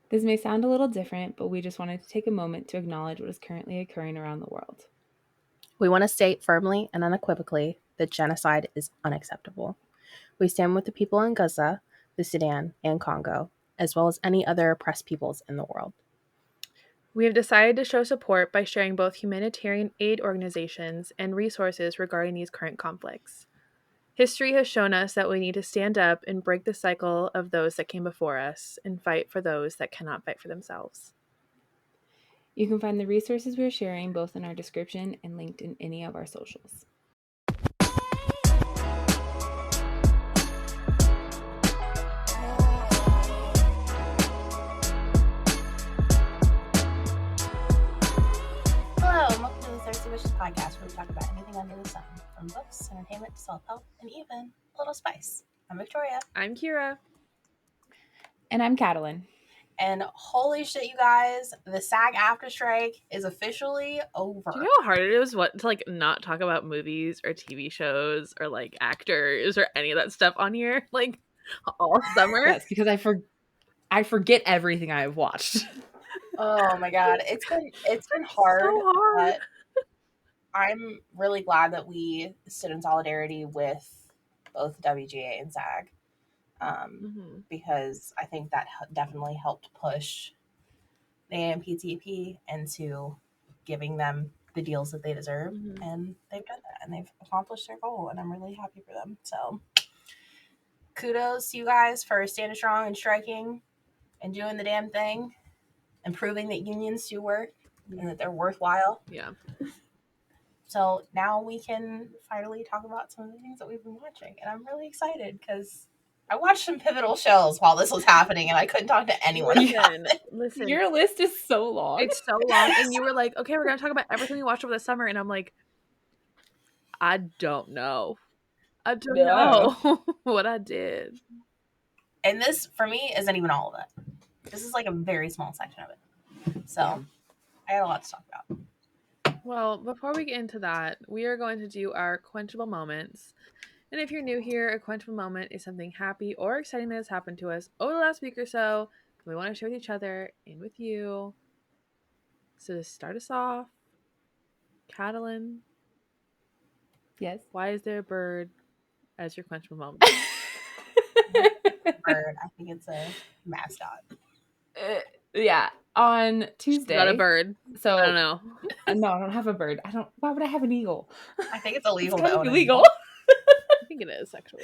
This may sound a little different, but we just wanted to take a moment to acknowledge what is currently occurring around the world. We want to state firmly and unequivocally that genocide is unacceptable. We stand with the people in Gaza, the Sudan, and Congo, as well as any other oppressed peoples in the world. We have decided to show support by sharing both humanitarian aid organizations and resources regarding these current conflicts. History has shown us that we need to stand up and break the cycle of those that came before us and fight for those that cannot fight for themselves. You can find the resources we're sharing both in our description and linked in any of our socials. Hello, and welcome to the Thirsty Bitches podcast, where we talk about anything under the sun, from books, entertainment, to self-help, and even a little spice. I'm Victoria. I'm Kiara. And I'm Katalyn. And holy shit, you guys, the SAG after strike is officially over. Do you know how hard it is to not talk about movies or TV shows or like actors or any of that stuff on here like all summer? Yes, because I forget everything I've watched. Oh my god, it's been hard, so hard. but I'm really glad that we stood in solidarity with both WGA and SAG. Because I think that definitely helped push the AMPTP into giving them the deals that they deserve, and they've done that, and they've accomplished their goal, and I'm really happy for them. So kudos to you guys for standing strong and striking and doing the damn thing and proving that unions do work and that they're worthwhile. Yeah. So now we can finally talk about some of the things that we've been watching, and I'm really excited because I watched some pivotal shows while this was happening, and I couldn't talk to anyone. Listen, your list is so long. It's so long, and you were like, "Okay, we're gonna talk about everything we watched over the summer," and I'm like, "I don't know. I don't know what I did." And this, for me, isn't even all of it. This is like a very small section of it. So I got a lot to talk about. Well, before we get into that, we are going to do our quenchable moments. And if you're new here, a quenchable moment is something happy or exciting that has happened to us over the last week or so. We want to share with each other and with you. So to start us off, Katalyn. Yes. Why is there a bird as your quenchable moment? Bird. I think it's a mascot. Yeah. On Tuesday. Not a bird. So I don't know. No, I don't have a bird. Why would I have an eagle? I think it's illegal. It's to own illegal. I think it is actually.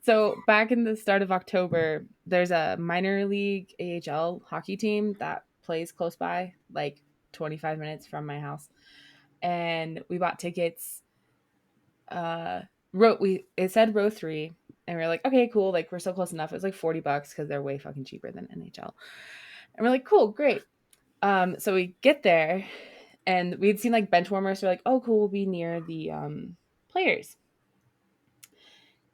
So back in the start of October, there's a minor league AHL hockey team that plays close by, like 25 minutes from my house. And we bought tickets. It said row 3, and we were like, okay, cool. Like, we're so close enough. It was like $40 because they're way fucking cheaper than NHL. And we're like, cool, great. So we get there, and we'd seen like bench warmers. So we're like, oh, cool, we'll be near the players.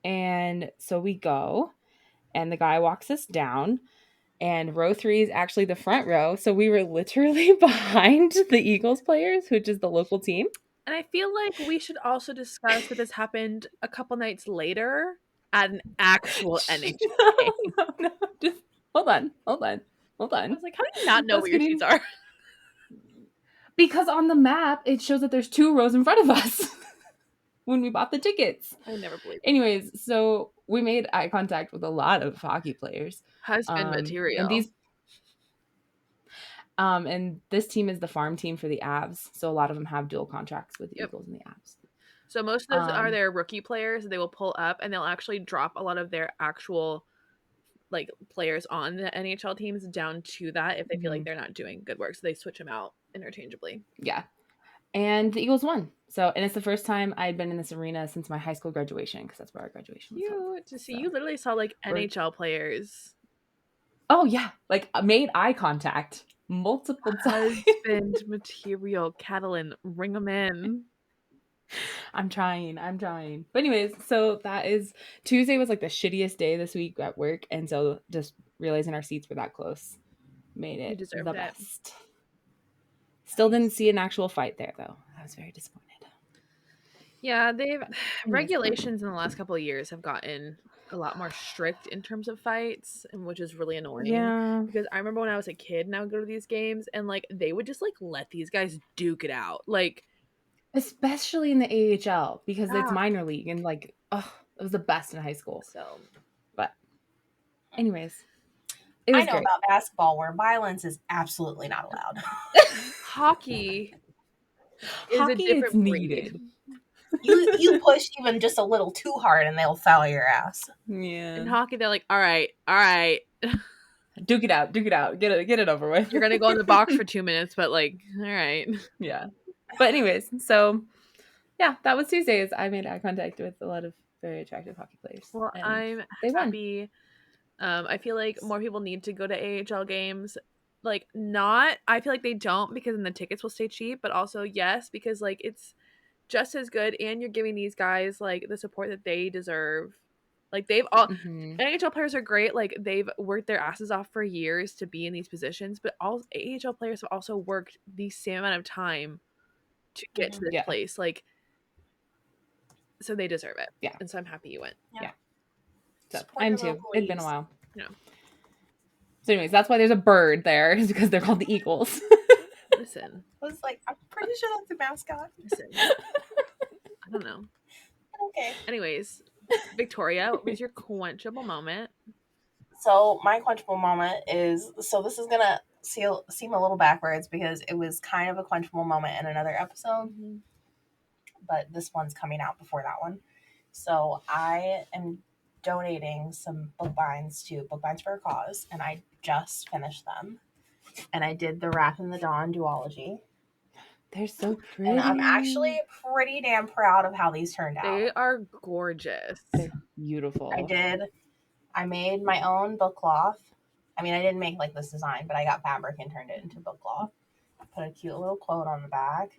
And so we go, and the guy walks us down, and row 3 is actually the front row. So we were literally behind the Eagles players, which is the local team. And I feel like we should also discuss that this happened a couple nights later at an actual NHL game. No, just hold on. I was like, how do you not know where your seats are? Because on the map, it shows that there's 2 rows in front of us when we bought the tickets. I never believed it. Anyways, so we made eye contact with a lot of hockey players. Husband material. And this team is the farm team for the Avs. So a lot of them have dual contracts with the Eagles and the Avs. So most of those are their rookie players. They will pull up and they'll actually drop a lot of their actual like players on the NHL teams down to that if they feel like they're not doing good work. So they switch them out interchangeably. Yeah. And the Eagles won. So, and it's the first time I'd been in this arena since my high school graduation, because that's where our graduation was held. You literally saw like NHL players. Oh yeah, like made eye contact multiple times. Husband material, Katalyn, ring them in. I'm trying. But anyways, so Tuesday was like the shittiest day this week at work, and so just realizing our seats were that close made it the best. Still didn't see an actual fight there though. I was very disappointed. Yeah, regulations in the last couple of years have gotten a lot more strict in terms of fights, and which is really annoying. Yeah. Because I remember when I was a kid and I would go to these games and like they would just like let these guys duke it out. Like especially in the AHL because it's Yeah. minor league and like it was the best in high school. So But anyways, it was I know great. about basketball where violence is absolutely not allowed. hockey is a Hockey, it's different breed. needed. You push even just a little too hard and they'll foul your ass. Yeah. In hockey, they're like, all right, Duke it out, get it over with. you're gonna go in the box for 2 minutes, but like, all right. Yeah. But anyways, so yeah, that was Tuesdays. I made eye contact with a lot of very attractive hockey players. Well, and I'm they won. happy. I feel like more people need to go to AHL games. Like, not, I feel like they don't because then the tickets will stay cheap, but also, yes, because like it's just as good and you're giving these guys like the support that they deserve. Like, they've all, NHL players are great. Like, they've worked their asses off for years to be in these positions, but all AHL players have also worked the same amount of time to get to this place. Like, so they deserve it. Yeah. And so I'm happy you went. Yeah. So I'm too. It's been a leagues. while. Yeah. So anyways, that's why there's a bird there, is because they're called the Eagles. Listen. I was like, I'm pretty sure that's the mascot. Listen. I don't know. Okay. Anyways, Victoria, what was your quenchable moment? So my quenchable moment is, so this is gonna seem a little backwards because it was kind of a quenchable moment in another episode, but this one's coming out before that one. So I am donating some book binds to Book Binds for a Cause, and I just finished them. And I did the Wrath in the Dawn duology. They're so pretty. And I'm actually pretty damn proud of how these turned out. They are gorgeous. They're beautiful. I made my own book cloth. I mean, I didn't make like this design, but I got fabric and turned it into book cloth. Put a cute little quote on the back.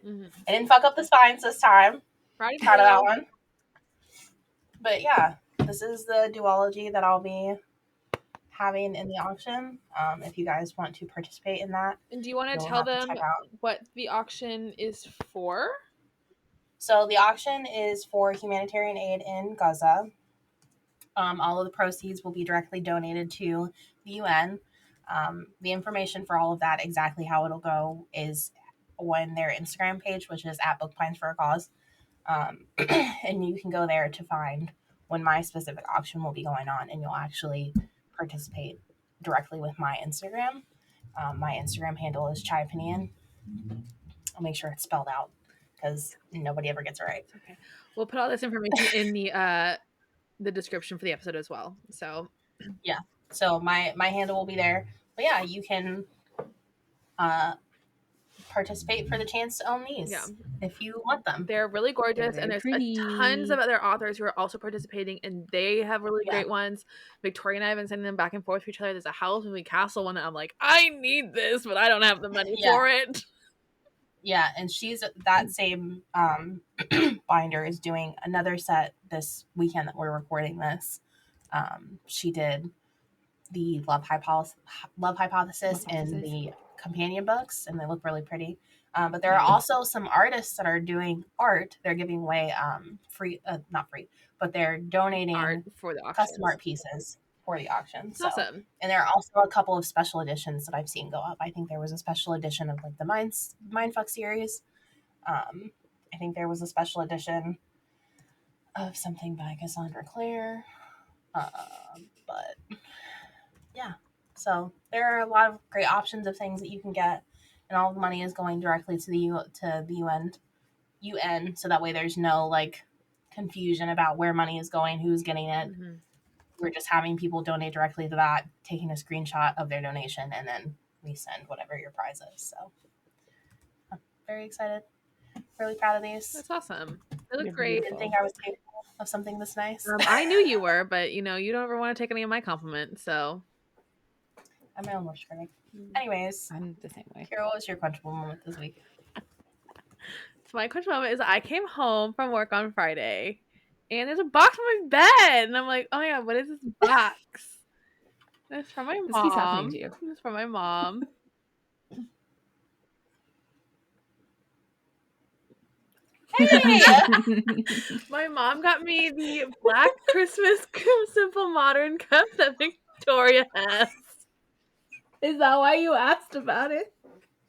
I didn't fuck up the spines this time. Proud of that one. But yeah, this is the duology that I'll be having in the auction. If you guys want to participate in that. And do you want to tell them what the auction is for? So the auction is for humanitarian aid in Gaza. All of the proceeds will be directly donated to the UN. The information for all of that, exactly how it'll go, is on their Instagram page, which is at Book Binds for a Cause. And you can go there to find when my specific auction will be going on, and you'll actually participate directly with my Instagram. My Instagram handle is Chai Pinion. I'll make sure it's spelled out because nobody ever gets it right. Okay. We'll put all this information in the description for the episode as well. So yeah. So my handle will be there. But yeah, you can participate for the chance to own these if you want them. They're really gorgeous, and there's tons of other authors who are also participating, and they have really great ones. Victoria and I have been sending them back and forth to each other. There's a House Moving Castle one that I'm like, I need this, but I don't have the money for it. Yeah, and she's that same binder is doing another set this weekend that we're recording this. She did the Love Hypothesis and the companion books, and they look really pretty. But there are also some artists that are doing art. They're giving away not free, but they're donating art for the custom art pieces for the auction. So, awesome. And there are also a couple of special editions that I've seen go up. I think there was a special edition of like the Mindfuck series. I think there was a special edition of something by Cassandra Clare. But yeah, so there are a lot of great options of things that you can get, and all the money is going directly to the UN, so that way there's no like confusion about where money is going, who's getting it. We're just having people donate directly to that, taking a screenshot of their donation, and then we send whatever your prize is. So I'm very excited. Really proud of these. That's awesome. They look great. I didn't think I was capable of something this nice. I knew you were, but you don't ever want to take any of my compliments, so. I'm my own worst critic. Anyways, I'm the same way. Kiara, what was your quenchable moment this week? So my quenchable moment is I came home from work on Friday, and there's a box on my bed, and I'm like, oh my god, what is this box? It's from my mom. This keeps happening to you. It's from my mom. Hey! My mom got me the black Christmas Simple Modern cup that Victoria has. Is that why you asked about it?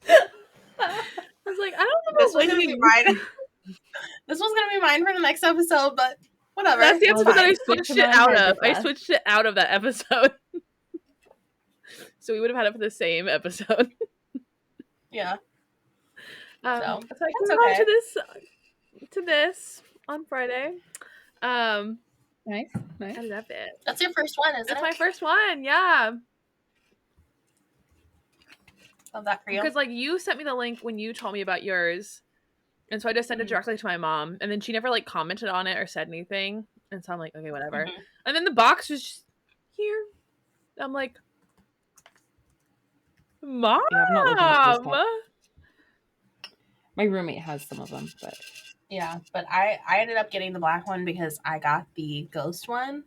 I was like, I don't know. This was gonna be mine. This was gonna be mine for the next episode, but whatever. That's the episode that I Stick to switched it my out of. hard I request. switched it out of that episode. So we would have had it for the same episode. Yeah. So I That's came on to this on Friday. Nice. I love it. That's your first one, isn't it? That's my first one. Yeah. Love that for you. Because like you sent me the link when you told me about yours, and so I just sent it directly to my mom, and then she never like commented on it or said anything, and so I'm like, okay, whatever. And then the box was just here. I'm like, Mom. Yeah, I'm not looking at this cup. My roommate has some of them, but yeah, but I ended up getting the black one because I got the ghost one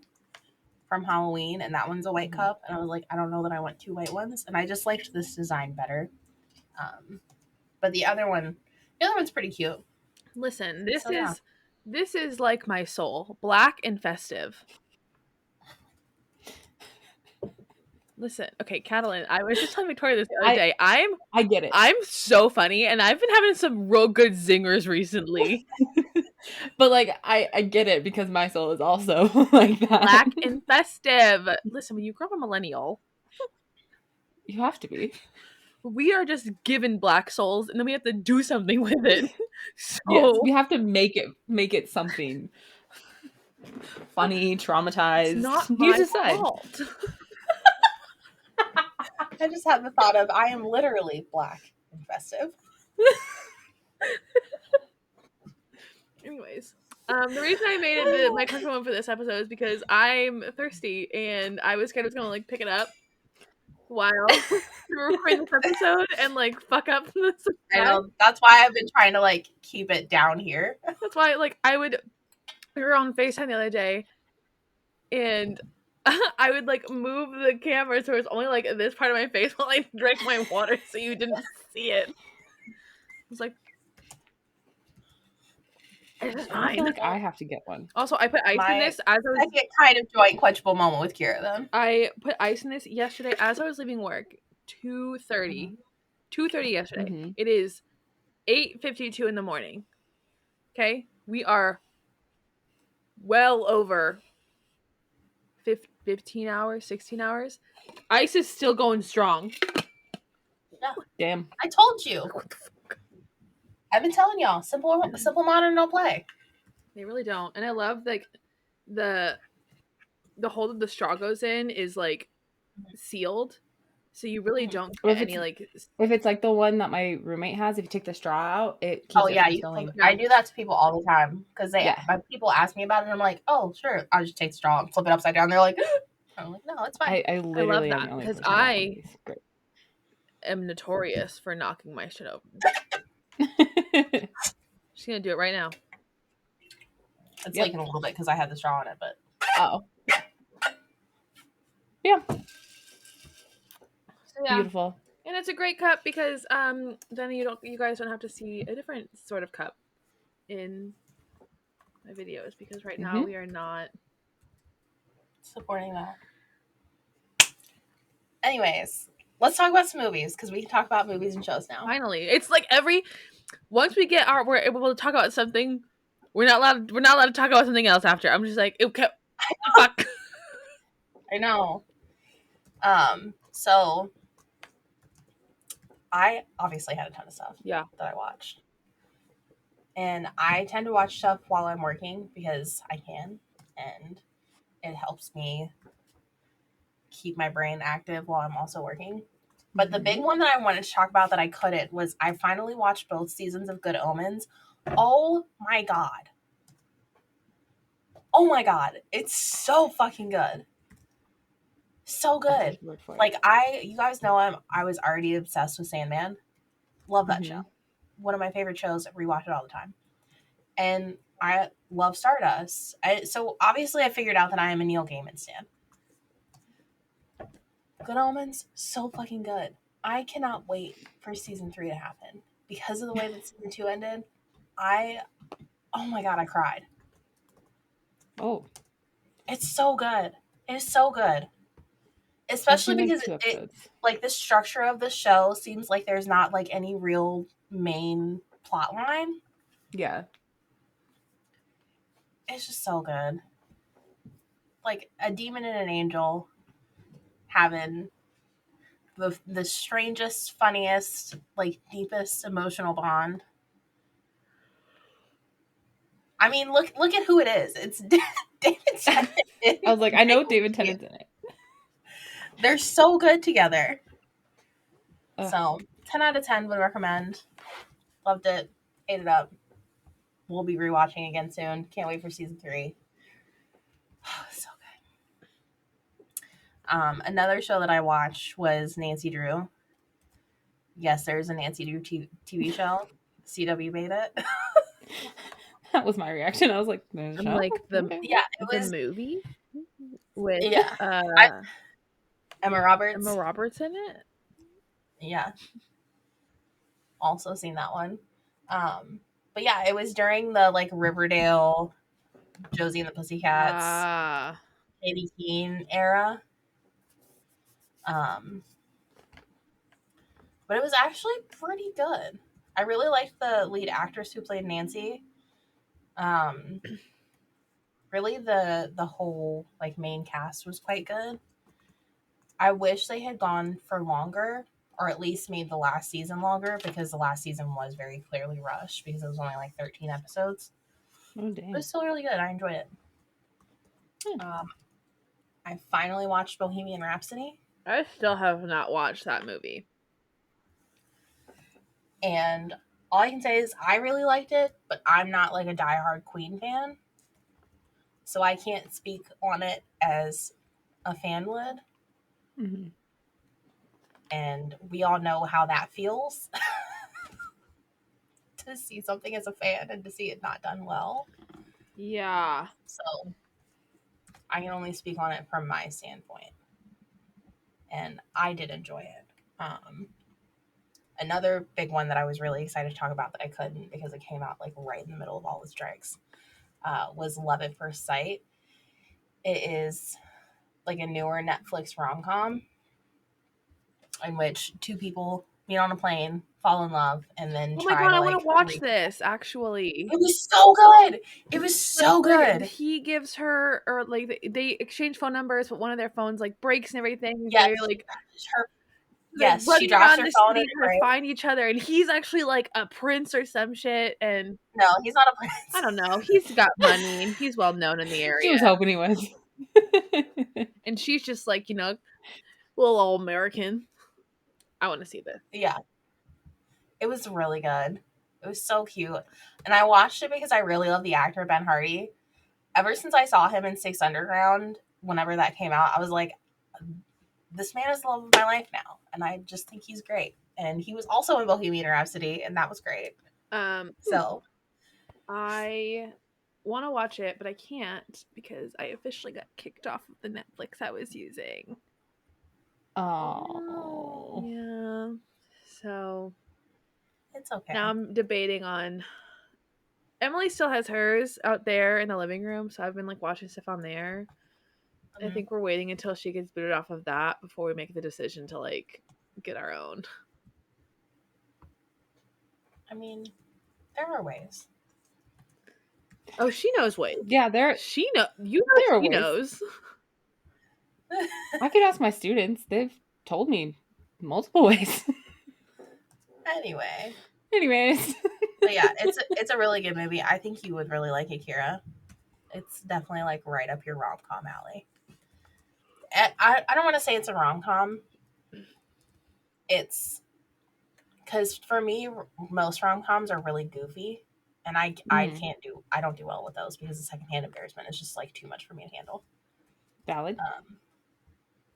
from Halloween, and that one's a white cup, and I was like, I don't know that I want 2 white ones, and I just liked this design better. But the other one's pretty cute. Listen, this is like my soul, black and festive. Listen, okay, Katalyn, I was just telling Victoria this the other day. I get it. I'm so funny, and I've been having some real good zingers recently. But like, I get it because my soul is also like that. Black and festive. Listen, when you grow up a millennial, you have to be. We are just given black souls, and then we have to do something with it. So yes, we have to make it something funny, traumatized. It's not you my decide. fault. I just had the thought of I am literally black and festive. Anyways, the reason I made it my comfort one for this episode is because I'm thirsty, and I was kind of gonna like pick it up while we're recording this episode and like fuck up this. I know, that's why I've been trying to like keep it down here. That's why like we were on FaceTime the other day, and I would like move the camera so it's only like this part of my face while I drank my water so you didn't see it. I was like, I feel like I have to get one. Also, I put ice in this as I was. I get kind of joint quenchable moment with Kiara then. I put ice in this yesterday as I was leaving work. 2:30. 2:30 yesterday. It is 8:52 in the morning. Okay? We are well over 15 hours, 16 hours. Ice is still going strong. Yeah. Damn. I told you. What the fuck? I've been telling y'all. Simple modern, no play. They really don't. And I love like the hole that the straw goes in is like sealed. So you really don't get any like. If it's like the one that my roommate has, if you take the straw out, it keeps it from filling. I do that to people all the time because people ask me about it, and I'm like, oh sure, I'll just take the straw and flip it upside down. They're like, I'm like, no, it's fine. I literally love that because I am notorious for knocking my shit over. She's gonna do it right now. It's leaking a little bit because I had the straw on it, but yeah. Yeah. Beautiful. And it's a great cup because then you guys don't have to see a different sort of cup in my videos because right now we are not supporting that. Anyways, let's talk about some movies because we can talk about movies and shows now. Finally. It's like once we're able to talk about something, we're not allowed to talk about something else after. I'm just like, okay, fuck. I know. So I obviously had a ton of stuff that I watched. And I tend to watch stuff while I'm working because I can. And it helps me keep my brain active while I'm also working. But the big one that I wanted to talk about that I couldn't was I finally watched both seasons of Good Omens. Oh my god. Oh my god. It's so fucking good. So good. Like you guys know I was already obsessed with Sandman. Love that show. One of my favorite shows. I rewatch it all the time. And I love Stardust. So obviously I figured out that I am a Neil Gaiman stan. Good Omens, so fucking good. I cannot wait for season 3 to happen. Because of the way that season 2 ended, Oh my god, I cried. Oh. It's so good. It is so good. Especially because it like the structure of the show seems like there's not like any real main plot line. Yeah. It's just so good. Like a demon and an angel having the strangest, funniest, like deepest emotional bond. I mean, look at who it is. It's David Tennant. I was like, I know David Tennant's in it. They're so good together. So 10 out of 10 would recommend. Loved it. Ate it up. We'll be rewatching again soon. Can't wait for season 3. So good. Another show that I watched was Nancy Drew. Yes, there's a Nancy Drew TV show. CW made it. That was my reaction. I was like, I'm like the movie with Emma Roberts. Emma Roberts in it. Yeah. Also seen that one. But yeah, it was during the like Riverdale, Josie and the Pussycats, Katie Keene era. But it was actually pretty good. I really liked the lead actress who played Nancy. Really the whole like main cast was quite good. I wish they had gone for longer, or at least made the last season longer, because the last season was very clearly rushed because it was only like 13 episodes. Oh, damn. It was still really good. I enjoyed it. I finally watched Bohemian Rhapsody. I still have not watched that movie. And all I can say is I really liked it, but I'm not like a diehard Queen fan. So I can't speak on it as a fan would. Mm-hmm. And we all know how that feels. To see something as a fan and to see it not done well. Yeah. So I can only speak on it from my standpoint. And I did enjoy it. Another big one that I was really excited to talk about that I couldn't because it came out like right in the middle of all the strikes was Love at First Sight. It is like a newer Netflix rom-com in which two people meet on a plane, fall in love, and then try to, I want to watch this, actually. It was so good. It was so good. He gives her, or like they exchange phone numbers, but one of their phones like breaks and everything. Yes. They're, like, she drops her phone to find each other, and he's actually like a prince or some shit. And no, he's not a prince. I don't know. He's got money and he's well known in the area. She was hoping he was. And she's just like, little old American. I want to see this. Yeah. It was really good. It was so cute. And I watched it because I really love the actor Ben Hardy. Ever since I saw him in Six Underground, whenever that came out, I was like, this man is the love of my life now. And I just think he's great. And he was also in Bohemian Rhapsody, and that was great. So I want to watch it, but I can't because I officially got kicked off of the Netflix I was using. Oh. Yeah. So it's okay. Now I'm debating on. Emily still has hers out there in the living room, so I've been like watching stuff on there. I think we're waiting until she gets booted off of that before we make the decision to like get our own. I mean, there are ways. Oh, she knows ways. Yeah, she knows. I could ask my students. They've told me multiple ways. Anyways. But yeah, it's a really good movie. I think you would really like it, Kiara. It's definitely like right up your rom-com alley. I don't want to say it's a rom-com. It's because for me, most rom-coms are really goofy, and I don't do well with those because the secondhand embarrassment is just like too much for me to handle. Valid.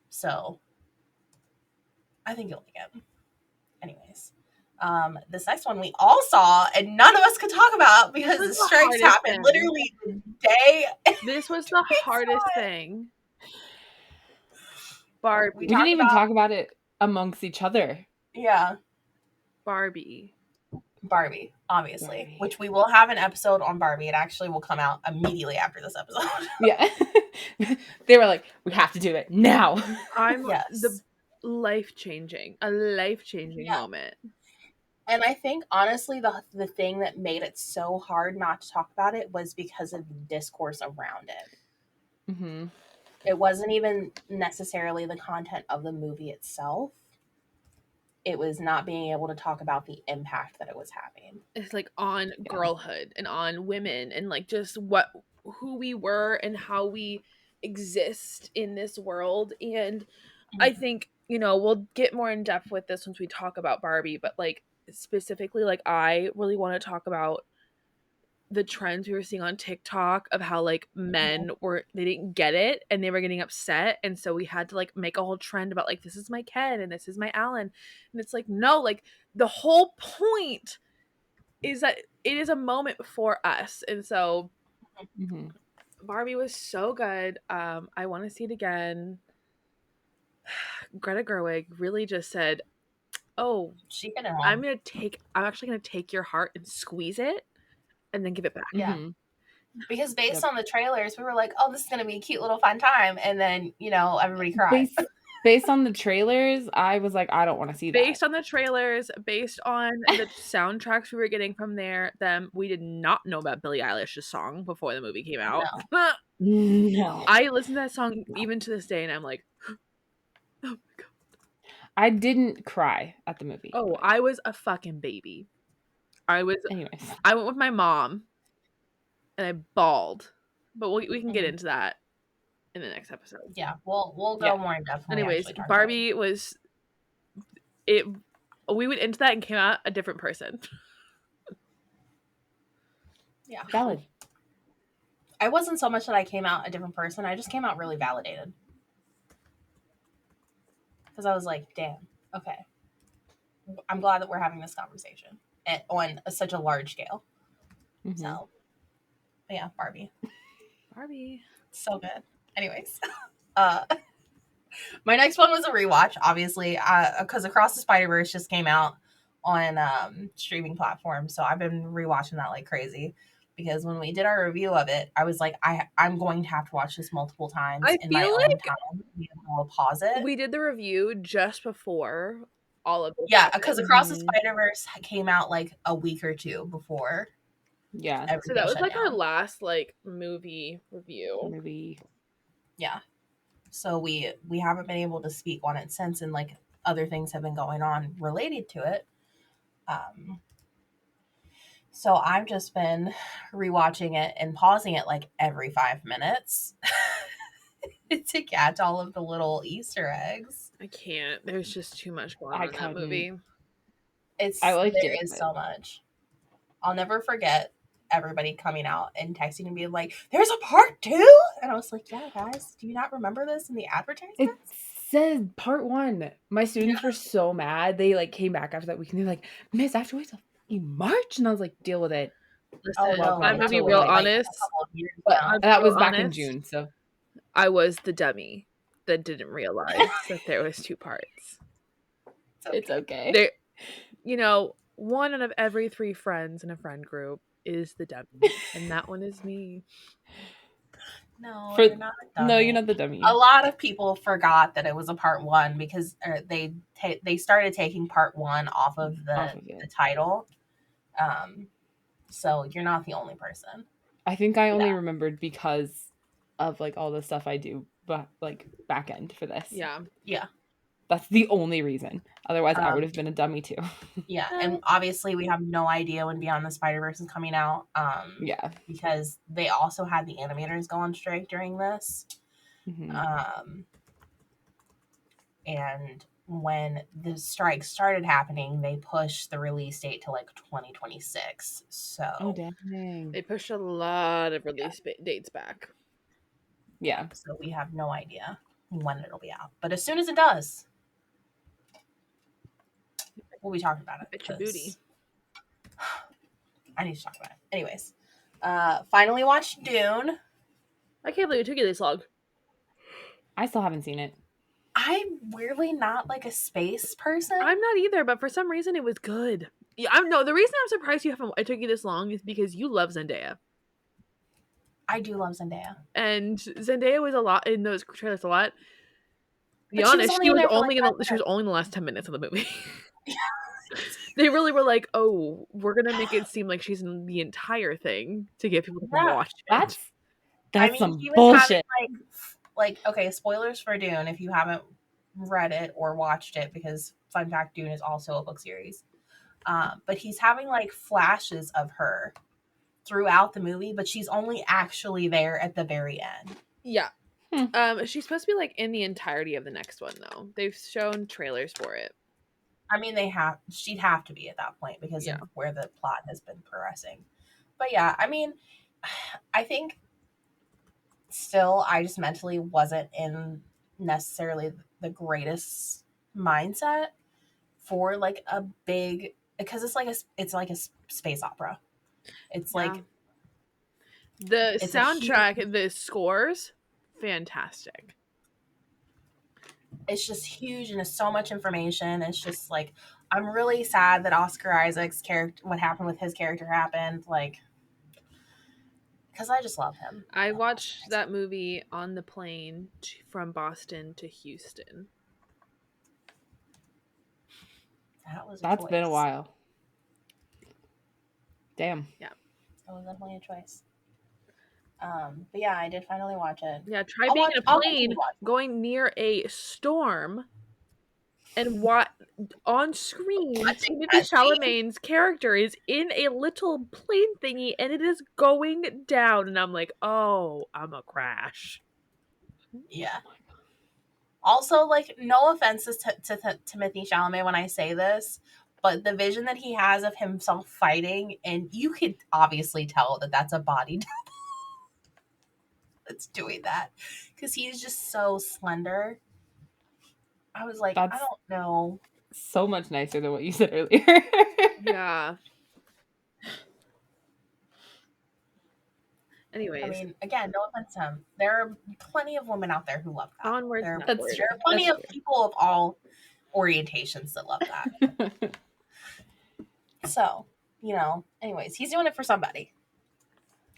So I think you'll like it. Anyways, this next one we all saw and none of us could talk about because the strikes happened literally the day. This was the hardest thing. Barbie. We didn't even talk about it amongst each other. Yeah. Barbie. Barbie, obviously, which we will have an episode on Barbie. It actually will come out immediately after this episode. Yeah. They were like, we have to do it now. The life-changing moment. And I think, honestly, the thing that made it so hard not to talk about it was because of the discourse around it. Mm-hmm. It wasn't even necessarily the content of the movie itself. It was not being able to talk about the impact that it was having. It's like on girlhood and on women and like just who we were and how we exist in this world. And I think, we'll get more in depth with this once we talk about Barbie, but like specifically, like I really want to talk about the trends we were seeing on TikTok of how like men they didn't get it and they were getting upset, and so we had to like make a whole trend about like, this is my Ken and this is my Alan, and it's like, no, like the whole point is that it is a moment for us. And so Barbie was so good. I want to see it again. Greta Gerwig really just said, oh, I'm actually gonna take your heart and squeeze it and then give it back. Yeah. Because based on the trailers, we were like, oh, this is going to be a cute little fun time. And then, everybody cried. Based on the trailers, I was like, I don't want to see that. Based on the trailers, based on the soundtracks we were getting from them, we did not know about Billie Eilish's song before the movie came out. No. I listen to that song even to this day, and I'm like, oh my God. I didn't cry at the movie. Oh, I was a fucking baby. Anyways. I went with my mom, and I bawled. But we can get into that in the next episode. Yeah, we'll go more in depth. Anyways, Barbie was it. We went into that and came out a different person. Yeah, valid. I wasn't so much that I came out a different person. I just came out really validated because I was like, damn, okay, I'm glad that we're having this conversation on such a large scale. So, but yeah, Barbie, so good. Anyways, my next one was a rewatch, obviously, because Across the Spider-Verse just came out on streaming platforms, so I've been rewatching that like crazy. Because when we did our review of it, I was like, I'm going to have to watch this multiple times in my own time. I'll pause it. We did the review just before all of this. Yeah, because Across the Spider-Verse came out like a week or two before. Yeah. So that was like our last like movie review. Yeah. So we haven't been able to speak on it since, and like other things have been going on related to it. So I've just been rewatching it and pausing it like every 5 minutes to catch all of the little Easter eggs. I can't. There's just too much going on in that movie. There is so much. I'll never forget everybody coming out and texting and being like, there's a part 2? And I was like, yeah, guys, do you not remember this in the advertisement? It said part 1. My students were so mad. They like came back after that week and they're like, Miss, after we March, and I was like, deal with it. Listen, I'm gonna be real honest, but that was back in June, so I was the dummy that didn't realize that there was 2 parts. It's okay. One out of every 3 friends in a friend group is the dummy, and that one is me. No, you're not a dummy. No, you're not the dummy. A lot of people forgot that it was a part 1 because they started taking part 1 off of the title. So you're not the only person. I think I only remembered because of like all the stuff I do, but like back end for this. Yeah. That's the only reason. Otherwise, I would have been a dummy too. Yeah, and obviously we have no idea when Beyond the Spider-Verse is coming out. Because they also had the animators go on strike during this. And when the strike started happening, they pushed the release date to like 2026. So dang. They pushed a lot of release dates back. Yeah. So we have no idea when it'll be out. But as soon as it does, we'll be talking about it. Bitch your booty. I need to talk about it. Anyways, finally watched Dune. I can't believe it took you this long. I still haven't seen it. I'm weirdly not like a space person. I'm not either, but for some reason it was good. Yeah, the reason I'm surprised it took you this long is because you love Zendaya. I do love Zendaya. And Zendaya was a lot in those trailers a lot. To be But honest, she was only in the last 10 minutes of the movie. They really were like, oh, we're gonna make it seem like she's in the entire thing to get people to watch it. That's some bullshit. Having okay, spoilers for Dune if you haven't read it or watched it, because fun fact, Dune is also a book series. But he's having like flashes of her throughout the movie, but she's only actually there at the very end. Yeah. She's supposed to be like in the entirety of the next one though. They've shown trailers for it. I mean, she'd have to be at that point because of where the plot has been progressing. But yeah, I mean, I think still I just mentally wasn't in necessarily the greatest mindset for like a big, because it's like a space opera. It's like the soundtrack, the scores, fantastic. It's just huge and it's so much information. It's just like, I'm really sad that Oscar Isaac's character, what happened with his character happened, like, because I just love him. I watched that movie on the plane from Boston to Houston. That's been a while. Damn. Yeah. That was definitely a choice. But yeah, I did finally watch it. Yeah, try being in a plane going near a storm and on screen Timothée Chalamet's character is in a little plane thingy and it is going down and I'm like, oh, I'm a crash. Yeah. Also, like, no offenses to Timothée Chalamet when I say this, but the vision that he has of himself fighting, and you could obviously tell that that's a body double that's doing that, because he's just so slender. I was like, I don't know. So much nicer than what you said earlier. Yeah. Anyways. I mean, again, no offense to him. There are plenty of women out there who love that. Onwards, there are plenty of people of all orientations that love that. So, anyways, he's doing it for somebody.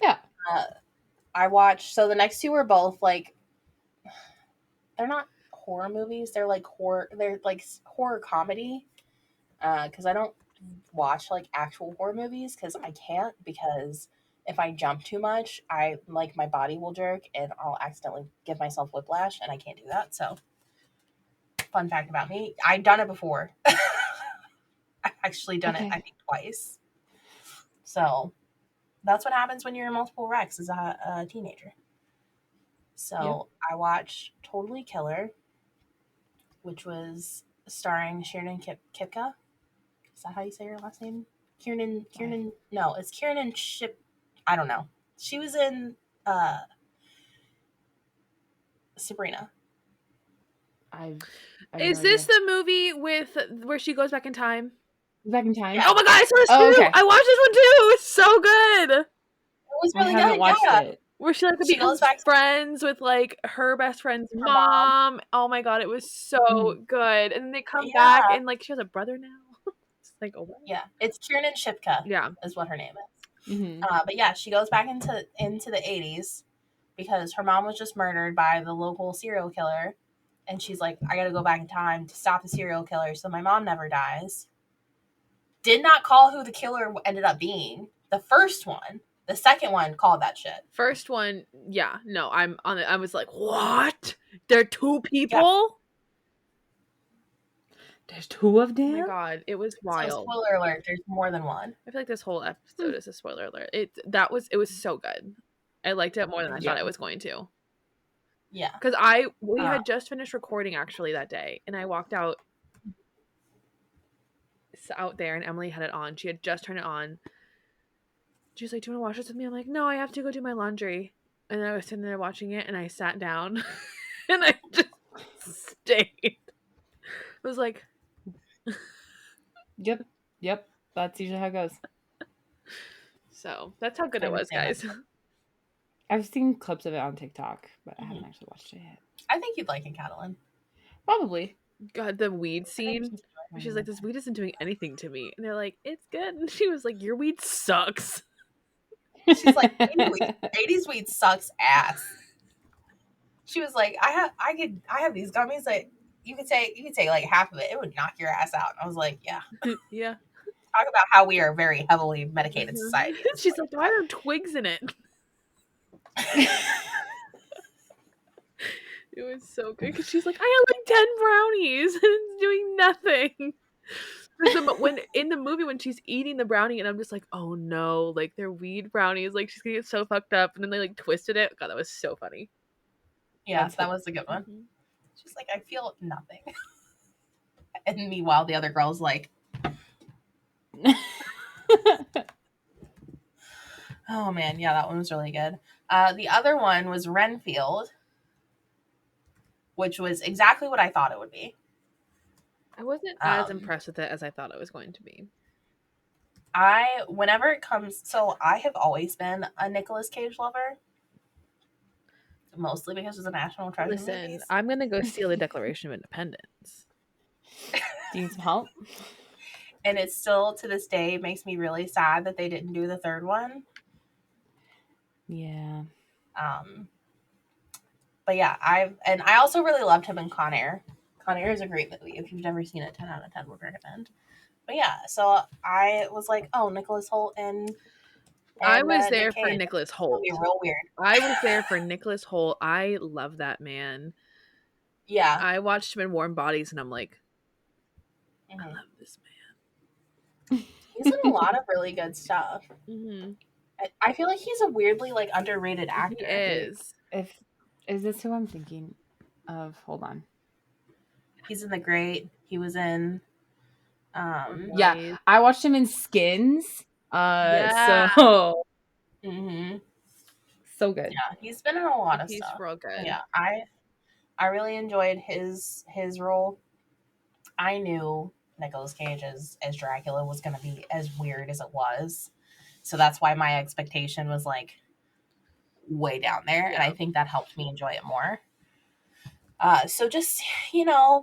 Yeah. I watched, so the next two were both like, they're not horror movies. They're like horror comedy. Because I don't watch like actual horror movies because I can't, because if I jump too much, my body will jerk and I'll accidentally give myself whiplash, and I can't do that. So, fun fact about me, I've done it before. I've actually done it, I think, twice. So, that's what happens when you're in multiple wrecks as a teenager. So, I watched Totally Killer, which was starring Kiernan Kipka. Is that how you say your last name? Kiernan, no, it's Kiernan Ship. I don't know. She was in Sabrina. Is this the movie where she goes back in time? Back in time? Yeah. Oh my god, I saw this too! Okay. I watched this one too! It's so good! It was really good. I haven't watched it. Where she becomes friends with like her best friend's mom. Oh my god, it was so good. And then they come back and like she has a brother now. It's like, oh yeah, it's Kiernan Shipka. Yeah, is what her name is. Mm-hmm. But yeah, she goes back into the 80s because her mom was just murdered by the local serial killer, and she's like, I gotta go back in time to stop the serial killer so my mom never dies. Did not call who the killer ended up being. The first one. The second one called that shit. First one, yeah. No, I'm on it. I was like, what? There are two people? Yeah. There's two of them? Oh my god, it was wild. So, spoiler alert, there's more than one. I feel like this whole episode is a spoiler alert. It was so good. I liked it more than I thought I was going to. Yeah. Because we had just finished recording actually that day, and I walked out there and Emily had it on. She had just turned it on. She was like, do you want to watch this with me? I'm like, no, I have to go do my laundry. And then I was sitting there watching it and I sat down and I just stayed. I was like, Yep. That's usually how it goes. So that's how good it was, guys. I've seen clips of it on TikTok, but I haven't actually watched it yet. I think you'd like it, Katalyn. Probably. God, the weed scene. She's like, this weed isn't doing anything to me. And they're like, it's good. And she was like, your weed sucks. She's like, 80s weed sucks ass. She was like, I have these gummies that you could take like half of it. It would knock your ass out. And I was like, yeah. Yeah. Talk about how we are a very heavily medicated society. She's like, why are there twigs in it? It was so good because she's like, I had like 10 brownies and it's doing nothing. When in the movie when she's eating the brownie and I'm just like, oh no, like they're weed brownies, like she's gonna get so fucked up, and then they like twisted it. God, that was so funny. Yeah, that was a good one. Mm-hmm. She's like, I feel nothing. And meanwhile, the other girl's like, oh man, yeah, that one was really good. The other one was Renfield, which was exactly what I thought it would be. I wasn't as impressed with it as I thought it was going to be. Whenever it comes, so I have always been a Nicolas Cage lover. Mostly because it's a National Treasure. Listen, movies. I'm gonna go steal the Declaration of Independence. Do you need some help? And it still, to this day, makes me really sad that they didn't do the third one. Yeah. But yeah, I also really loved him in Con Air. Con Air is a great movie. If you've never seen it, 10 out of 10 would recommend. But yeah, so I was like, oh, Nicholas Hoult and I was there for Nicholas Hoult. It'll be real weird. I was there for Nicholas Hoult. I love that man. Yeah. I watched him in Warm Bodies and I'm like, I love this man. He's in a lot of really good stuff. Mm-hmm. I feel like he's a weirdly like underrated actor. He is. Is this who I'm thinking of? Hold on. He's in The Great. He was in yeah, I watched him in Skins. Yeah. So mm-hmm. So good. Yeah, he's been in a lot of stuff. He's real good. Yeah, I really enjoyed his role. I knew Nicolas Cage as Dracula was going to be as weird as it was. So that's why my expectation was like way down there. Yeah. And I think that helped me enjoy it more. So just,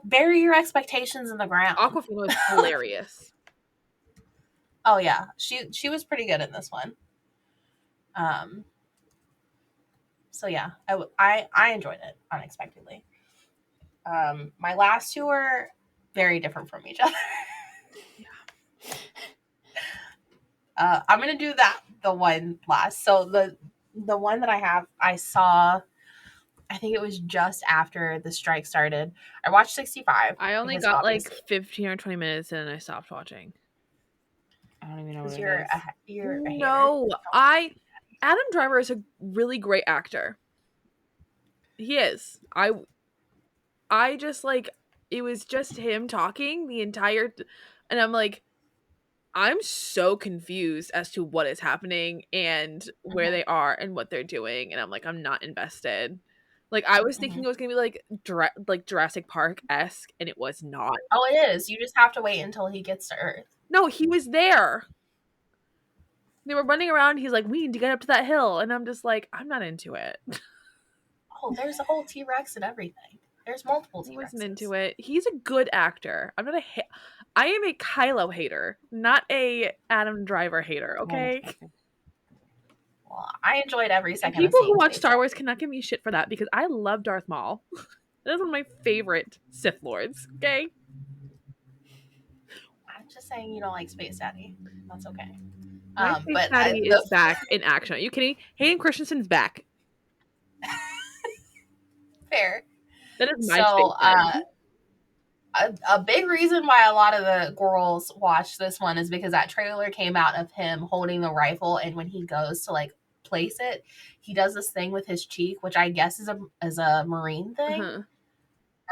bury your expectations in the ground. Awkwafina was hilarious. Oh yeah. She was pretty good in this one. So yeah, I enjoyed it unexpectedly. My last two are very different from each other. I'm gonna do the one last. So the one that I saw, I think it was just after the strike started. I watched 65. I only got like 15 or 20 minutes and I stopped watching. I don't even know what you're a hater. No, Adam Driver is a really great actor. He is. I just like, it was just him talking the entire and I'm like, I'm so confused as to what is happening and where they are and what they're doing, and I'm like, I'm not invested. Like I was thinking it was gonna be like Jurassic Park-esque, and it was not. Oh, it is. You just have to wait until he gets to Earth. No, he was there. They were running around. He's like, we need to get up to that hill, and I'm just like, I'm not into it. Oh, there's a whole T-Rex and everything. There's multiple T-Rexes. I wasn't into it. He's a good actor. I am a Kylo hater, not a Adam Driver hater, okay? Well, I enjoyed every second. People who watch Star Wars cannot give me shit for that because I love Darth Maul. That is one of my favorite Sith Lords, okay? I'm just saying you don't like Space Daddy. That's okay. Space Daddy is back in action. Are you kidding? Hayden Christensen's back. Fair. That is my a big reason why a lot of the girls watch this one is because that trailer came out of him holding the rifle, and when he goes to like place it, he does this thing with his cheek, which I guess is a Marine thing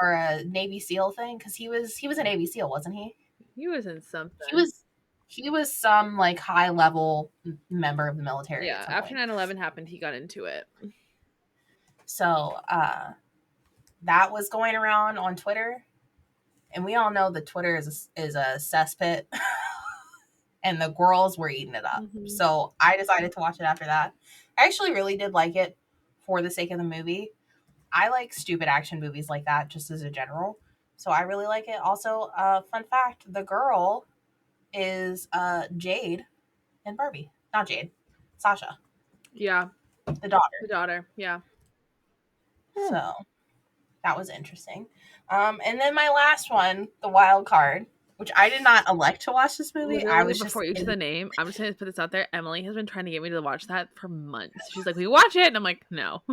or a Navy SEAL thing, because he was a Navy SEAL, wasn't he? He was in something. He was some like high level member of the military. Yeah, after 9/11 happened, he got into it. So that was going around on Twitter. And we all know that Twitter is a cesspit, and the girls were eating it up. Mm-hmm. So I decided to watch it after that. I actually really did like it for the sake of the movie. I like stupid action movies like that just as a general. So I really like it. Also, fun fact, the girl is Jade in Barbie. Not Jade, Sasha. Yeah. The daughter. The daughter, yeah. So that was interesting. And then my last one, the wild card, which I did not elect to watch this movie. Literally, I was before just you say the name, I'm just going to put this out there. Emily has been trying to get me to watch that for months. She's like, we watch it. And I'm like, no.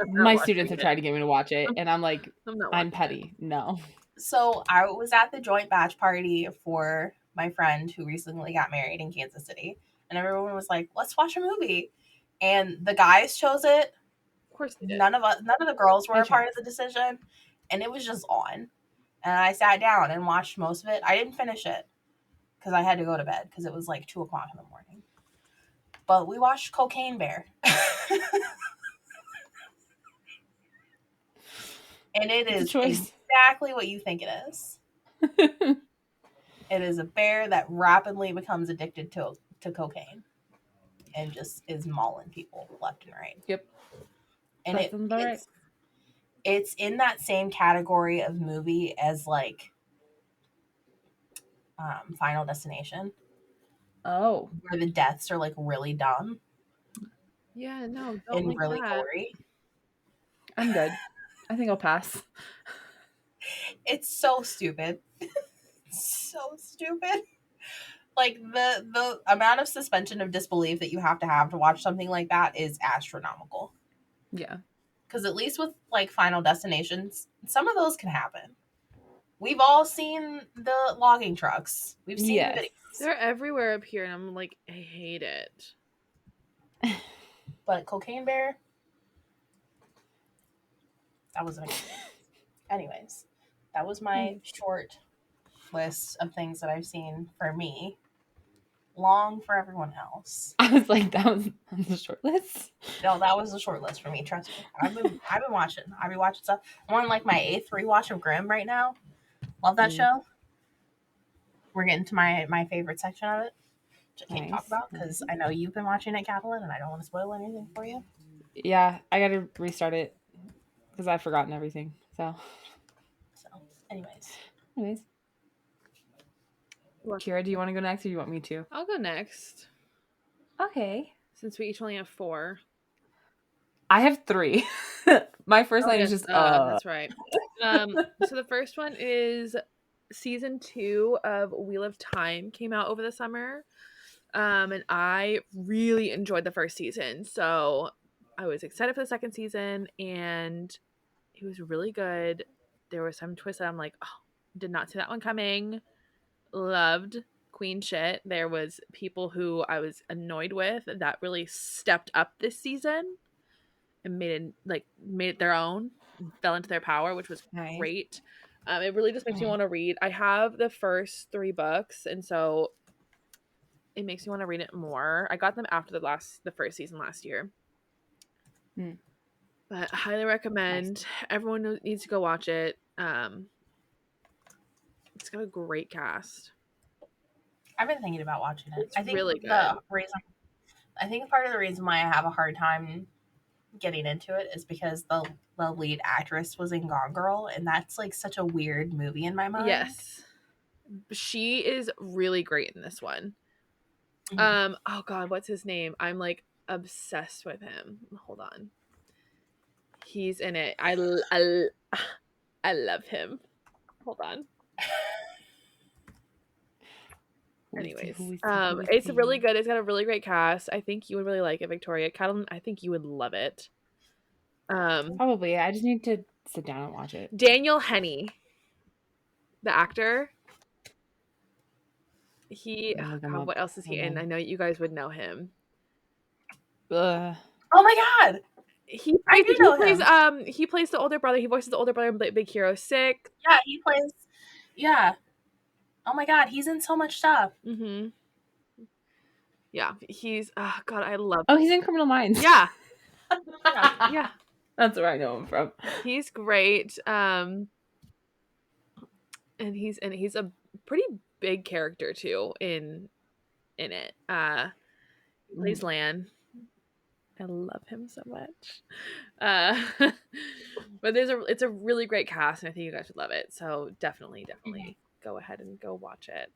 My students have tried to get me to watch it. And I'm like, I'm petty. It. No. So I was at the joint batch party for my friend who recently got married in Kansas City. And everyone was like, let's watch a movie. And the guys chose it. Of course they did. None of the girls were a part of the decision. And it was just on. And I sat down and watched most of it. I didn't finish it because I had to go to bed because it was like 2 o'clock in the morning. But we watched Cocaine Bear. And it is exactly what you think it is. It is a bear that rapidly becomes addicted to cocaine and just is mauling people left and right. Yep. And it's in that same category of movie as like Final Destination. Oh. Where the deaths are like really dumb. Yeah, no, don't and like really that. gory. I'm good. I think I'll pass. It's so stupid. So stupid. Like the amount of suspension of disbelief that you have to watch something like that is astronomical. Yeah. Because at least with like Final Destinations, some of those can happen. We've all seen the logging trucks. We've seen the videos. They're everywhere up here, and I'm like, I hate it. But Cocaine Bear, that was an experience. Anyways, that was my short list of things that I've seen for me. Long for everyone else. I was like, that was the short list. No, that was the short list for me. Trust me. I've been watching. I've been watching stuff. I'm on like my 8th rewatch of Grimm right now. Love that show. We're getting to my favorite section of it, which I can't talk about because I know you've been watching it, Katalyn, and I don't want to spoil anything for you. Yeah, I got to restart it because I've forgotten everything. So, anyways. Kiara, do you want to go next or do you want me to? I'll go next. Okay. Since we each only have 4. I have 3. My first line is just, That's right. So the first one is season 2 of Wheel of Time came out over the summer. And I really enjoyed the first season. So I was excited for the second season and it was really good. There were some twists that I'm like, oh, did not see that one coming. Loved queen shit. There was people who I was annoyed with that really stepped up this season and made it their own, fell into their power, which was great. It really just makes me want to read. I have the first 3 books, and so it makes me want to read it more. I got them after the first season last year. But I highly recommend. Everyone needs to go watch it. It's got a great cast. I've been thinking about watching it. It's really good. I think part of the reason why I have a hard time getting into it is because the lead actress was in Gone Girl, and that's like such a weird movie in my mind. Yes. She is really great in this one. Oh god, what's his name? I'm like obsessed with him. Hold on. He's in it. I love him. Hold on. Anyways, it's really good. It's got a really great cast. I think you would really like it, Victoria. Katalyn, I think you would love it. Probably. I just need to sit down and watch it. Daniel Henney, the actor. God, what else is he in? I know you guys would know him. Oh my god! He plays the older brother. He voices the older brother in Big Hero 6. Yeah, he plays. Yeah. Oh my god, he's in so much stuff. Mm-hmm. Yeah, he's. Oh god, I love. Oh, he's in Criminal Minds. Yeah. Yeah. That's where I know him from. He's great. And he's a pretty big character too in it. He plays Lan. I love him so much. But it's a really great cast, and I think you guys would love it. So definitely go ahead and go watch it.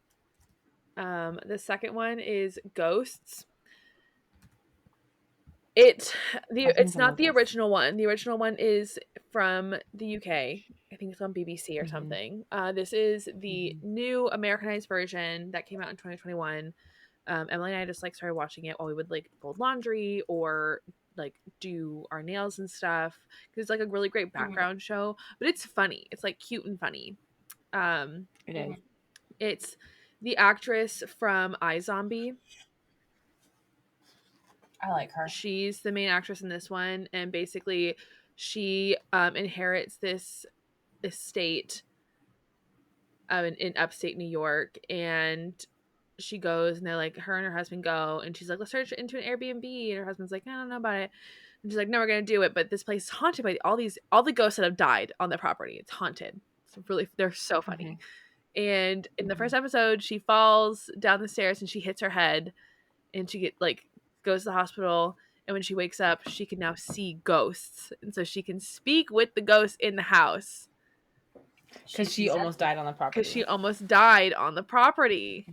The second one is Ghosts. It's not the original one. The original one is from the UK. I think it's on BBC or something. This is the new Americanized version that came out in 2021. Emily and I just like started watching it while we would like fold laundry or like do our nails and stuff, because it's like a really great background show. But it's funny. It's like cute and funny. It is. It's the actress from iZombie. I like her. She's the main actress in this one, and basically she inherits this estate in upstate New York, and she goes, and they're like, her and her husband go, and she's like, let's search into an Airbnb, and her husband's like, I don't know about it, and she's like, no, we're gonna do it, but this place is haunted by all the ghosts that have died on the property. It's haunted. It's really, they're so funny. And in the first episode, she falls down the stairs and she hits her head, and she goes to the hospital, and when she wakes up, she can now see ghosts, and so she can speak with the ghosts in the house. Because she almost died on the property.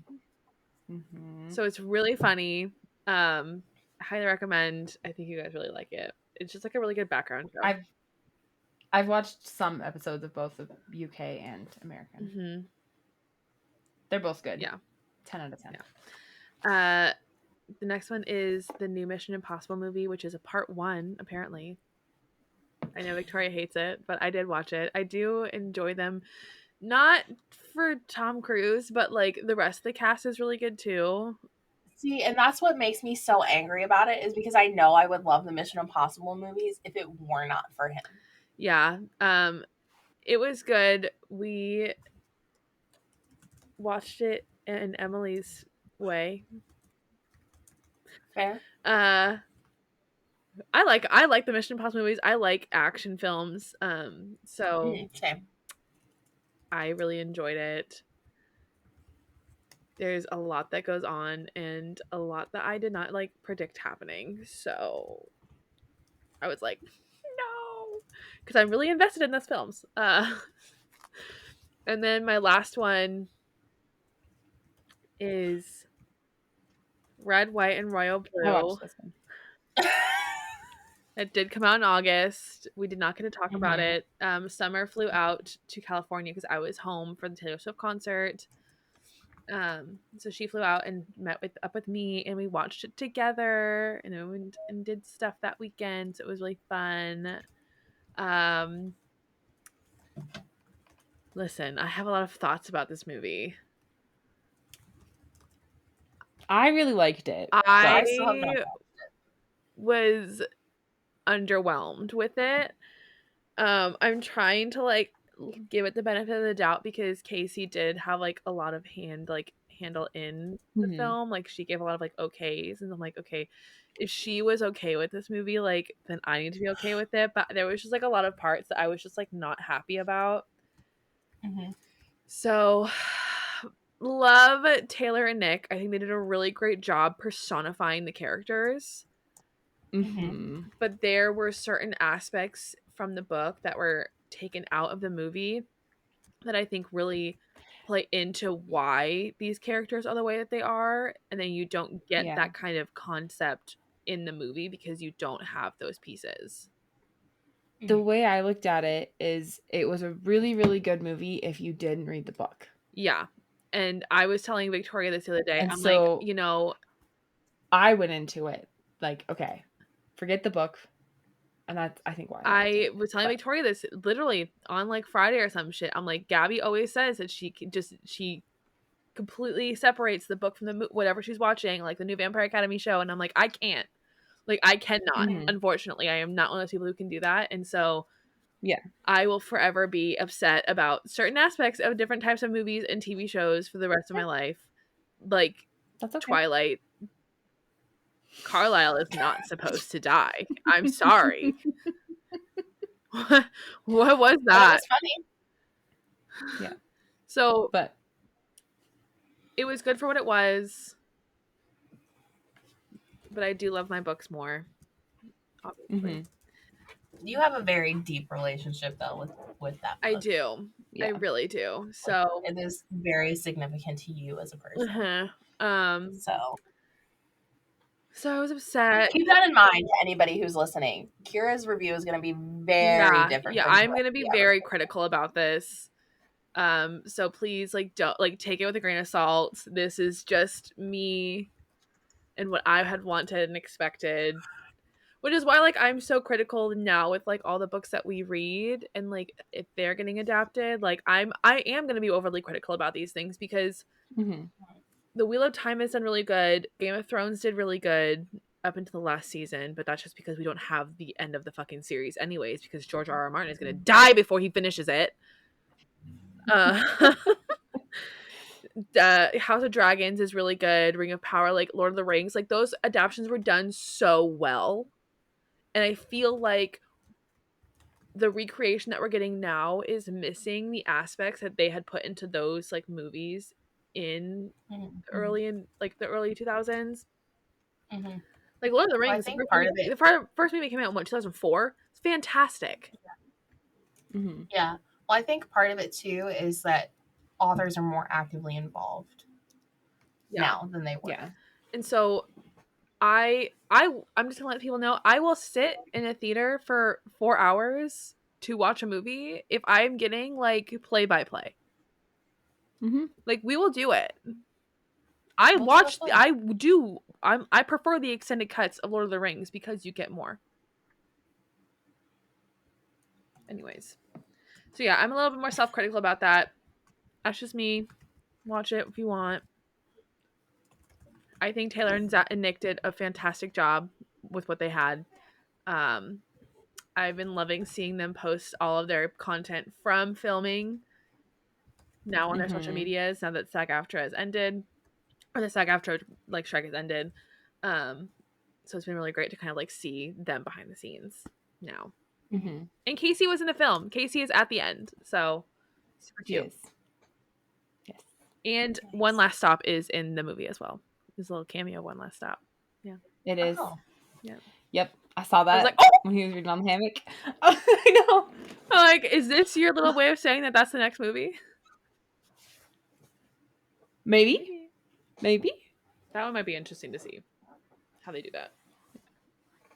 So it's really funny. Highly recommend. I think you guys really like it. It's just like a really good background show. I've watched some episodes of both of UK and American. They're both good. Yeah. 10 out of 10. Yeah. The next one is the new Mission Impossible movie, which is a part 1, apparently. I know Victoria hates it, but I did watch it. I do enjoy them. Not for Tom Cruise, but like the rest of the cast is really good too. See, and that's what makes me so angry about it, is because I know I would love the Mission Impossible movies if it were not for him. Yeah. It was good. We watched it in Emily's way. Fair. I like the Mission Impossible movies. I like action films. So same. I really enjoyed it. There's a lot that goes on and a lot that I did not like predict happening. So I was like, no, because I'm really invested in those films. And then my last one is Red, White, and Royal Blue. I watched this one. It did come out in August. We did not get to talk about it. Summer flew out to California because I was home for the Taylor Swift concert. So she flew out and met up with me, and we watched it together, and did stuff that weekend. So it was really fun. Listen, I have a lot of thoughts about this movie. I really liked it. I was underwhelmed with it. I'm trying to like give it the benefit of the doubt because Casey did have like a lot of handle in the film. Like she gave a lot of like okays, and I'm like, okay, if she was okay with this movie, like then I need to be okay with it. But there was just like a lot of parts that I was just like not happy about. So love Taylor and Nick. I think they did a really great job personifying the characters. But there were certain aspects from the book that were taken out of the movie that I think really play into why these characters are the way that they are, and then you don't get that kind of concept in the movie because you don't have those pieces. The way I looked at it is it was a really, really good movie if you didn't read the book. Yeah. And I was telling Victoria this the other day. And I'm so, like, you know, I went into it like, okay, forget the book. And that's, I think, why I was telling Victoria this literally on like Friday or some shit. I'm like, Gabby always says that she completely separates the book from the whatever she's watching, like the new Vampire Academy show. And I'm like, I can't. Like, I cannot. Unfortunately, I am not one of those people who can do that. And so, yeah, I will forever be upset about certain aspects of different types of movies and TV shows for the rest of my life. Like, that's okay. Twilight. Carlisle is not supposed to die. I'm sorry. What was that? It was funny. Yeah. So, but it was good for what it was. But I do love my books more. obviously. You have a very deep relationship though with that book. I do. Yeah. I really do. So it is very significant to you as a person. So I was upset. Keep that in mind to anybody who's listening. Kira's review is going to be very different. Yeah, I'm going to be very critical about this. So please, like, don't, like, take it with a grain of salt. This is just me and what I had wanted and expected. Which is why, like, I'm so critical now with, like, all the books that we read and, like, if they're getting adapted. Like, I am going to be overly critical about these things because The Wheel of Time has done really good. Game of Thrones did really good up until the last season, but that's just because we don't have the end of the fucking series anyways, because George R.R. Martin is going to die before he finishes it. House of Dragons is really good. Ring of Power, like Lord of the Rings, like those adaptations were done so well. And I feel like the recreation that we're getting now is missing the aspects that they had put into those like movies in the early 2000s. Like Lord of the Rings, I think part of it, the first movie came out in 2004. It's fantastic. Yeah. Well, I think part of it too is that authors are more actively involved now than they were. Yeah. And so I'm just gonna let people know I will sit in a theater for 4 hours to watch a movie if I'm getting like play by play. Like we will do it. I prefer the extended cuts of Lord of the Rings because you get more. Anyways. So yeah, I'm a little bit more self-critical about that. That's just me. Watch it if you want. I think Taylor and Nick did a fantastic job with what they had. I've been loving seeing them post all of their content from filming now on their social medias now that SAG-AFTRA has ended, or the SAG-AFTRA like strike has ended. So it's been really great to kind of like see them behind the scenes now. And Casey was in the film. Casey is at the end, so super cute. Yes. And One Last Stop is in the movie as well. There's a little cameo. One Last Stop. Yeah, it is. Yeah. Yep, I saw that. I was like, when he was reading on the hammock. I know. I'm like, is this your little way of saying that that's the next movie? Maybe. That one might be interesting to see how they do that.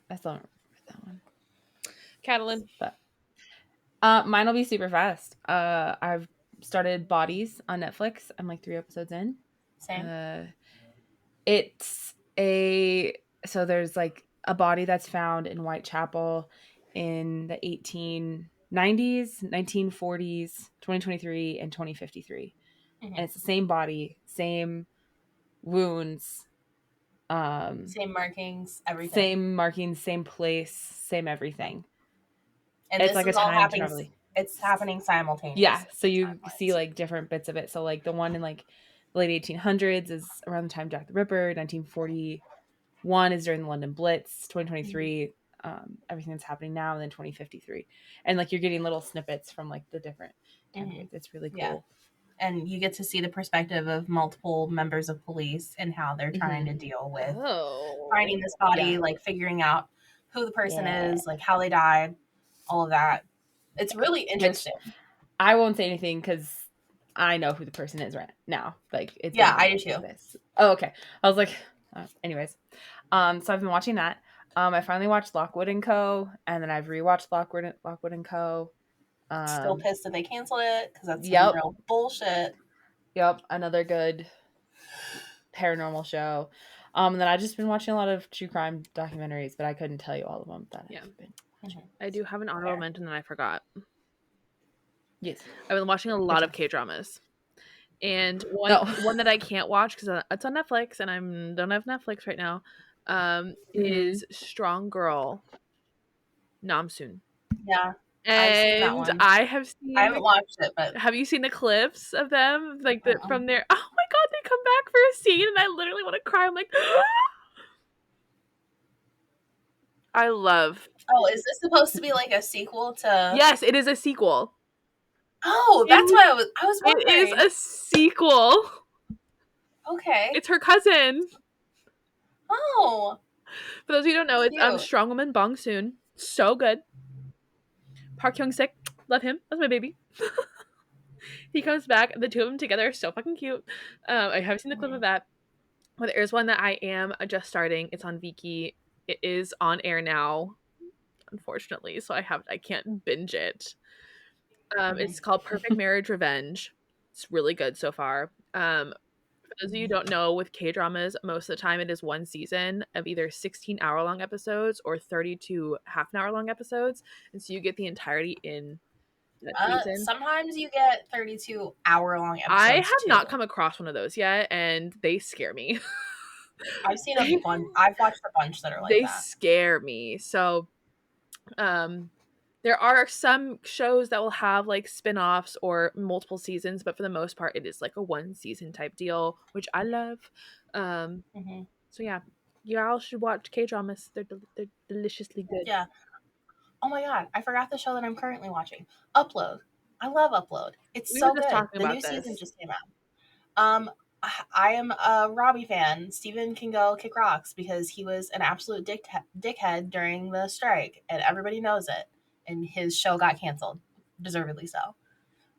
I still don't remember that one. Katalyn. But mine will be super fast. I've started Bodies on Netflix. I'm like 3 episodes in. Same. So there's like a body that's found in Whitechapel in the 1890s, 1940s, 2023, and 2053. And it's the same body, same wounds, same markings, everything. Same markings, same place, same everything. And it's like a time travel. It's happening simultaneously. Yeah, so you see like different bits of it. So like the one in like the late 1800s is around the time Jack the Ripper. 1941 is during the London Blitz. 2023, everything that's happening now, and then 2053, and like you're getting little snippets from like the different time periods. It's really cool. Yeah. And you get to see the perspective of multiple members of police and how they're trying to deal with finding this body, like figuring out who the person is, like how they died, all of that. It's really interesting. I won't say anything because I know who the person is right now. Like, it's I do too. Oh, okay. I was like, anyways. So I've been watching that. I finally watched Lockwood & Co. And then I've rewatched Lockwood & Co. Still pissed that they canceled it because that's some real bullshit. Yep, another good paranormal show. And then I've just been watching a lot of true crime documentaries, but I couldn't tell you all of them that I've been watching. I do have an honorable mention that I forgot. Yes. I've been watching a lot of K-dramas. And one that I can't watch because it's on Netflix and I don't have Netflix right now is Strong Girl Namsoon. Yeah. And I haven't watched it, but have you seen the clips of them? Like from there? Oh my god, they come back for a scene and I literally want to cry. I'm like, I love. Oh, is this supposed to be like a sequel to? Yes, it is a sequel. Oh, that's why I was wondering. It is a sequel. Okay. It's her cousin. Oh. For those of you who don't know, it's Cute. Strong Woman Bong Soon. So good. Park Hyung Sik, love him. That's my baby. He comes back. The two of them together are so fucking cute. I haven't seen the clip of that. But there's one that I am just starting. It's on Viki. It is on air now, unfortunately, so I can't binge it. It's called Perfect Marriage Revenge. It's really good so far. For those of you who don't know, with K-dramas, most of the time it is one season of either 16-hour-long episodes or 32 half-an-hour-long episodes, and so you get the entirety in that season. Sometimes you get 32-hour-long episodes. I have not come across one of those yet, and they scare me. I've seen a bunch. I've watched a bunch that are like that. They that. scare me. So, there are some shows that will have like spin-offs or multiple seasons, but for the most part it is like a one season type deal, which I love. So yeah, you all should watch K-dramas. They're deliciously good. Yeah. Oh my god, I forgot the show that I'm currently watching. Upload. I love Upload. It's so good. The new season just came out. I am a Robbie fan. Steven can go kick rocks because he was an absolute dickhead during the strike, and everybody knows it. And his show got canceled, deservedly so.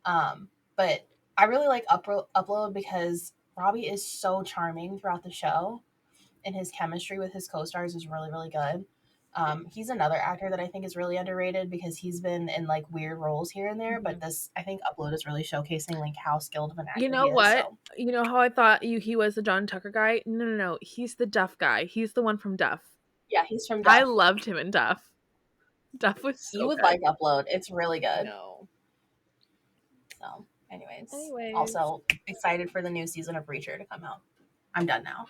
But I really like Upload because Robbie is so charming throughout the show, and his chemistry with his co-stars is really, really good. He's another actor that I think is really underrated because he's been in like weird roles here and there, but this, I think Upload is really showcasing like how skilled of an actor he is. What? So. You know how I thought he was the John Tucker guy? No. He's the Duff guy. He's the one from Duff. Yeah, he's from Duff. I loved him in Duff. Duff was so You would like Upload. It's really good. No. So, anyways. Also excited for the new season of Reacher to come out. I'm done now.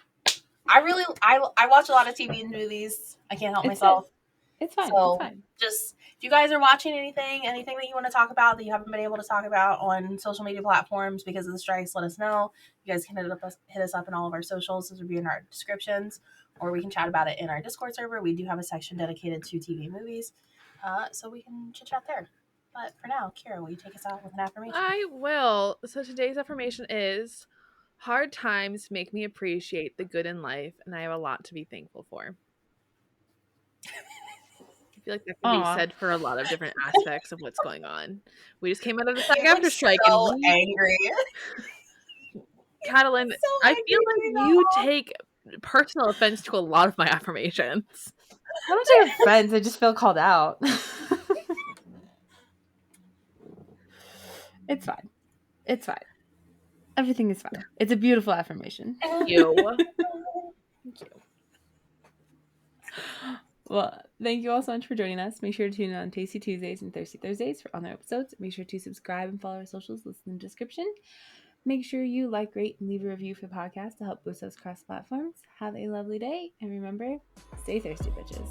I watch a lot of TV and movies. I can't help myself. It's fine. So it's fine. Just if you guys are watching anything that you want to talk about that you haven't been able to talk about on social media platforms because of the strikes, let us know. You guys can hit us up in all of our socials. Those will be in our descriptions, or we can chat about it in our Discord server. We do have a section dedicated to TV and movies, so we can chit chat there. But for now, Kiara, will you take us out with an affirmation? I will. So today's affirmation is: hard times make me appreciate the good in life, and I have a lot to be thankful for. I feel like that can be said for a lot of different aspects of what's going on. We just came out of the SAG-AFTRA strike. So angry. Katalyn, so I feel like you take personal offense to a lot of my affirmations. I don't take offense. I just feel called out. It's fine. It's fine. Everything is fine. It's a beautiful affirmation. Thank you. Thank you. Well, thank you all so much for joining us. Make sure to tune in on Tasty Tuesdays and Thirsty Thursdays for all their episodes. Make sure to subscribe and follow our socials listed in the description. Make sure you like, rate, and leave a review for the podcast to help boost us across platforms. Have a lovely day, and remember, stay thirsty, bitches.